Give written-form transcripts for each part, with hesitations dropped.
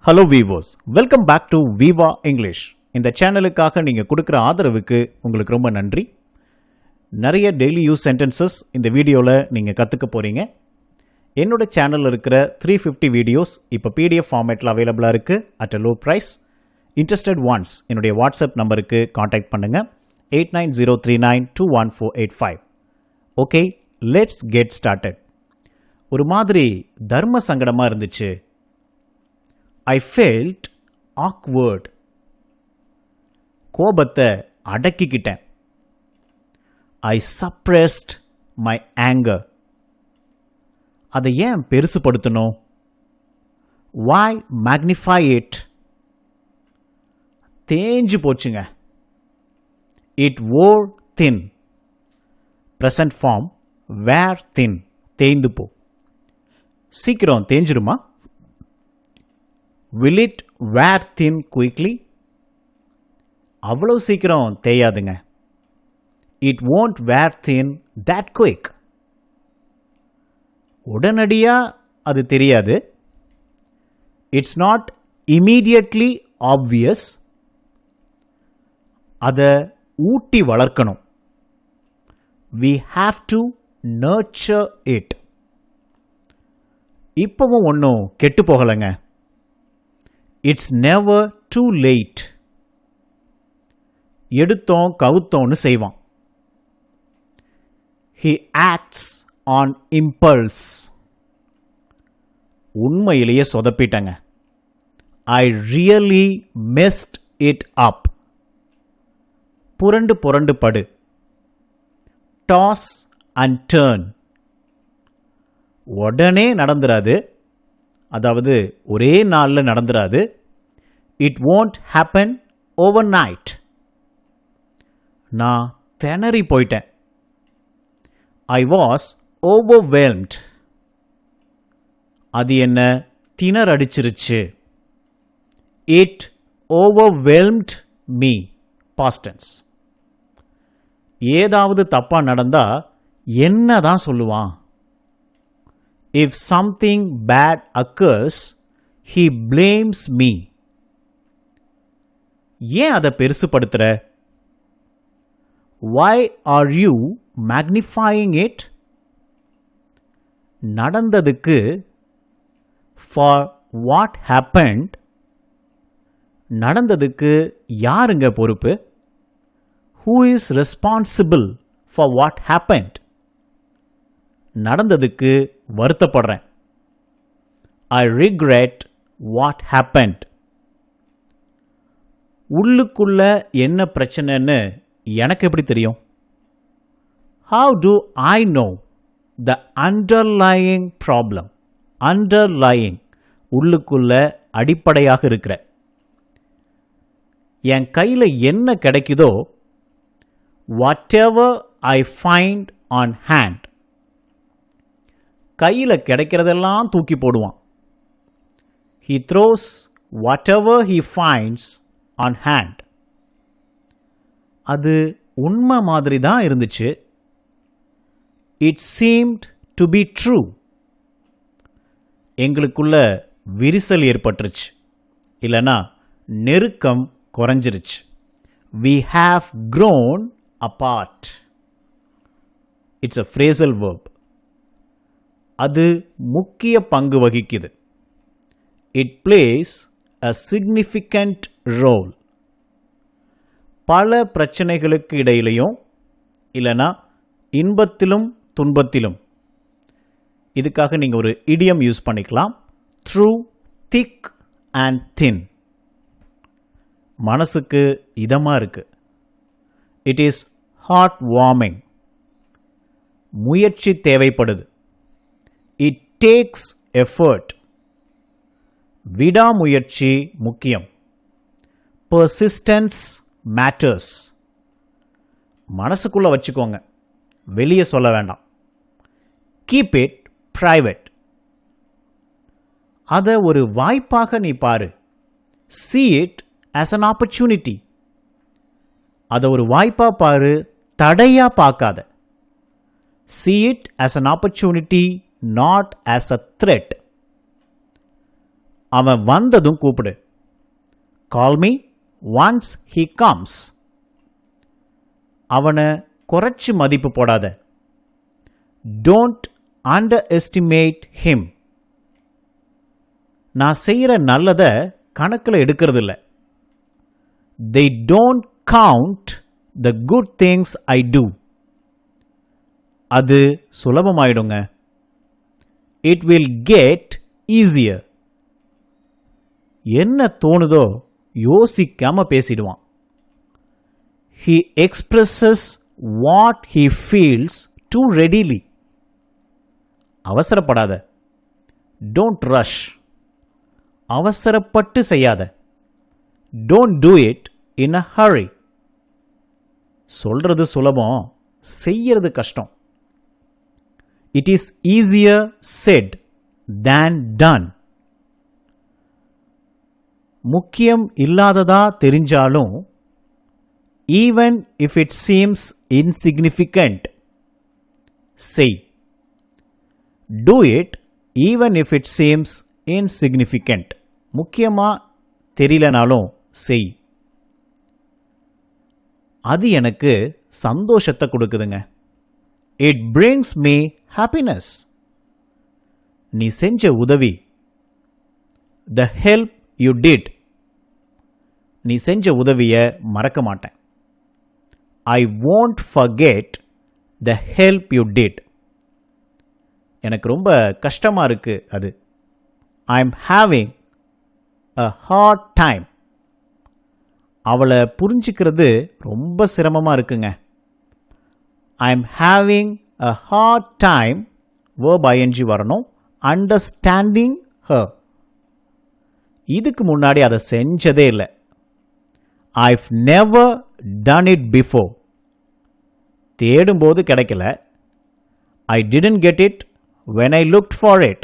Hello vivos, welcome back to Viva English. இந்த சேனலுக்காக நீங்கள் கொடுக்குற ஆதரவுக்கு உங்களுக்கு ரொம்ப நன்றி. நிறைய டெய்லி யூஸ் சென்டென்சஸ் இந்த வீடியோவில் நீங்கள் கற்றுக்க போகிறீங்க. என்னோட சேனலில் இருக்கிற 350 வீடியோஸ் இப்போ PDF ஃபார்மேட்டில் அவைலபிளாக இருக்குது at a low price. Interested ones என்னுடைய வாட்ஸ்அப் நம்பருக்கு காண்டாக்ட் பண்ணுங்கள் 8903921485. Okay, let's get started. ஒரு மாதிரி தர்ம சங்கடமாக இருந்துச்சு. I felt awkward. கோபத்தை அடக்கிக்கிட்டேன். I suppressed my anger. அதை ஏன் பெருசுபடுத்தணும்? Why magnify it? தேஞ்சு போச்சுங்க. It wore thin. Present form wear thin. தேய்ந்து போ. சீக்கிரம் தேஞ்சிருமா? Will it wear thin quickly? அவ்வளவு சீக்கிரம் தேயாதுங்க. It won't wear thin that quick. உடனடியா அது தெரியாது. It's not immediately obvious. அதை ஊட்டி வளர்க்கணும். We have to nurture it. இப்பவும் ஒன்றும் கெட்டு போகலைங்க. It's never too late. எடுத்தோம் கவுத்தோன்னு செய்வான். He acts on impulse. உண்மையிலேயே சொதப்பிட்டங்க. I really messed it up. புரண்டு புரண்டு படு. Toss and turn. உடனே நடந்துராது. அதாவது ஒரே நாளில் நடந்துராது. It won't happen overnight. நான் திணறி போயிட்டேன். I was overwhelmed. அது என்ன திணறடிச்சிருச்சு. It overwhelmed me. Past tense. ஏதாவது தப்பா நடந்தா என்னதான் சொல்லுவான்? If something bad occurs, he blames me. ஏன் அதை பெருசுபடுத்துற? Why are you magnifying it? நடந்ததுக்கு for what happened, நடந்ததுக்கு யாருங்க பொறுப்பு? Who is responsible for what happened? நடந்ததுக்கு வருத்தப்படுறேன். I regret what happened. உள்ளுக்குள்ள என்ன பிரச்சனைன்னு எனக்கு எப்படி தெரியும்? How do I know the underlying problem? Underlying உள்ளுக்குள்ள அடிப்படையாக இருக்கிற. என் கையில் என்ன கிடைக்குதோ whatever I find on hand. கையில் கிடைக்கிறதெல்லாம் தூக்கி போடுவான். He throws whatever he finds on hand. அது உண்மை மாதிரி தான் இருந்துச்சு. It seemed to be true. எங்களுக்குள்ள விரிசல் ஏற்பட்டுருச்சு. இல்லைனா நெருக்கம் குறைஞ்சிருச்சு. We have grown apart. It's a phrasal verb. அது முக்கிய பங்கு வகிக்குது. It plays a significant role. பல பிரச்சனைகளுக்கு இடையிலையும் இல்லைனா இன்பத்திலும் துன்பத்திலும். இதுக்காக நீங்கள் ஒரு இடியம் யூஸ் பண்ணிக்கலாம். Through thick and thin. மனசுக்கு இதமாக இருக்கு. It is heartwarming. முயற்சி தேவைப்படுது. It takes effort. விடாமுயற்சி முக்கியம். Persistence matters. மனசுக்குள்ள வச்சுக்கோங்க, வெளியே சொல்ல வேண்டாம். Keep it private. அதை ஒரு வாய்ப்பாக நீ பாரு. See it as an opportunity. அதை ஒரு வாய்ப்பா பாரு, தடையா பார்க்காத. See it as an opportunity, not as a threat. அவன் வந்ததும் கூப்பிடு. Call me once he comes. அவனை குறைச்சி மதிப்பு போடாத. Don't under estimate him. நான் செய்கிற நல்லதை கணக்கில் எடுக்கிறதில்ல. They don't count the good things I do. அது சுலபமாயிடுங்க. It will get easier. என்ன தோணுதோ யோசிக்காம பேசிடுவான். He expresses what he feels too readily. அவசரப்படாத. Don't rush. அவசரப்பட்டு செய்யாத. Don't do it in a hurry. சொல்றது சுலபம், செய்யறது கஷ்டம். It is easier said than done. முக்கியம் இல்லாததா தெரிஞ்சாலும் even if it seems insignificant, say. Do it even if it seems insignificant. முக்கியமா தெரியலனாலும் செய். அது எனக்கு சந்தோஷத்தை கொடுக்குதுங்க. It brings me happiness. நீ செஞ்ச உதவி. The help you did. நீ செஞ்ச உதவியை மறக்க மாட்டேன். I won't forget the help you did. எனக்கு ரொம்ப கஷ்டமா இருக்கு அது. I'm having a hard time. அவளை புரிஞ்சிக்கிறது ரொம்ப சிரமமா இருக்குங்க. I'm having a hard time, verb ing வரணும், understanding her. இதுக்கு முன்னாடி அதை செஞ்சதே இல்லை. I've never done it before. தேடும்போது கிடைக்கல. I didn't get it when I looked for it.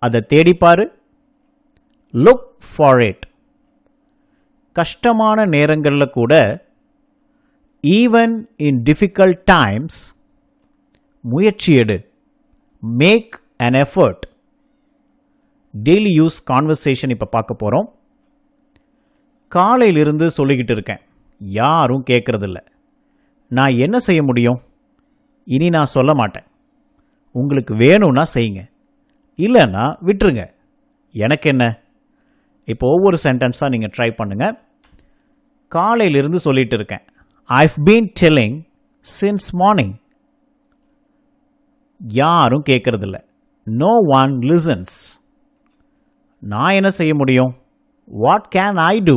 அதை தேடிப்பாரு. Look for it. கஷ்டமான நேரங்களில் கூட even in difficult times முயற்சி எடு. Make an effort. Daily use conversation இப்போ பார்க்க போகிறோம். காலையிலிருந்து சொல்லிக்கிட்டு இருக்கேன், யாரும் கேட்கறதில்ல. நான் என்ன செய்ய முடியும்? இனி நான் சொல்ல மாட்டேன். உங்களுக்கு வேணும்னா செய்யுங்க, இல்லைன்னா விட்டுருங்க. எனக்கு என்ன? இப்போ ஒவ்வொரு சென்டென்ஸாக நீங்கள் ட்ரை பண்ணுங்கள். காலையிலிருந்து சொல்லிட்டு இருக்கேன். I've been telling since morning. யாரும் கேட்கறதில்ல. No one listens. நான் என்ன செய்ய முடியும்? What can I do?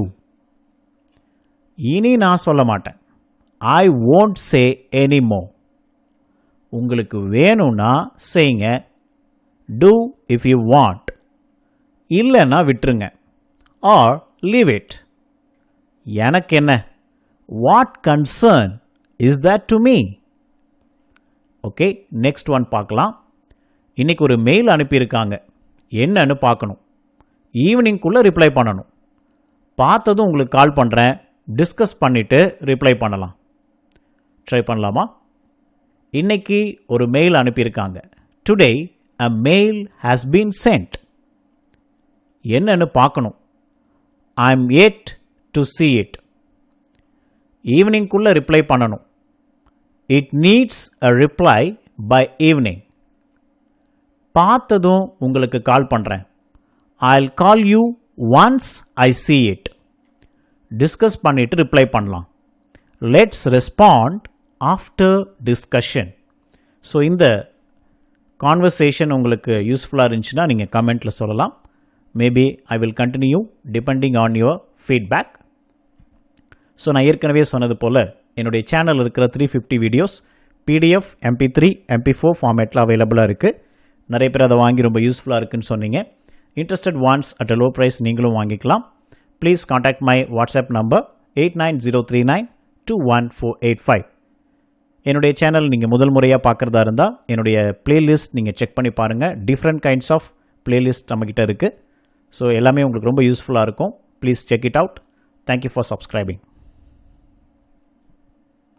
இனி நான் சொல்ல மாட்டேன். I won't say anymore. உங்களுக்கு வேணும்னா செய்யுங்க. Do if you want. இல்லைன்னா விட்டுருங்க. Or leave it. எனக்கு என்ன? What concern is that to me? Okay, next one பார்க்கலாம். இன்னைக்கு ஒரு மெயில் அனுப்பியிருக்காங்க. என்னன்னு பார்க்கணும். ஈவினிங்குள்ளே ரிப்ளை பண்ணணும். பார்த்ததும் உங்களுக்கு கால் பண்ணுறேன். டிஸ்கஸ் பண்ணிவிட்டு ரிப்ளை பண்ணலாம். ட்ரை பண்ணலாமா? இன்னைக்கு ஒரு மெயில் அனுப்பியிருக்காங்க. Today a mail has been sent. என்னன்னு பார்க்கணும். I am yet to see it. ஈவினிங்குள்ளே ரிப்ளை பண்ணணும். It needs a reply by evening. பார்த்ததும் உங்களுக்கு கால் பண்ணுறேன். I'll call you once I see it. Discuss பண்ணிட்டு ரிப்ளை பண்ணலாம். Let's respond after discussion. So இந்த கான்வர்சேஷன் உங்களுக்கு யூஸ்ஃபுல்லாக இருந்துச்சுன்னா நீங்கள் கமெண்ட்டில் சொல்லலாம். Maybe I will continue depending on your feedback. So நான் ஏற்கனவே சொன்னது போல் என்னுடைய சேனல் இருக்கிற 350 வீடியோஸ் PDF, MP3, MP4 ஃபார்மேட்டில் அவைலபிளாக இருக்குது. நிறைய பேர் அதை வாங்கி ரொம்ப யூஸ்ஃபுல்லாக இருக்குன்னு சொன்னீங்க. Interested ones at a low price நீங்களும் வாங்கிக்கலாம். Please contact my WhatsApp number 8903921485. என்னுடைய சேனல் நீங்கள் முதல் முறையாக பார்க்குறதா இருந்தால் என்னுடைய பிளேலிஸ்ட் நீங்கள் செக் பண்ணி பாருங்கள். டிஃப்ரெண்ட் கைண்ட்ஸ் ஆஃப் பிளேலிஸ்ட் நம்மக்கிட்ட இருக்குது. ஸோ எல்லாமே உங்களுக்கு ரொம்ப யூஸ்ஃபுல்லாக இருக்கும். Please check it out. Thank you for subscribing.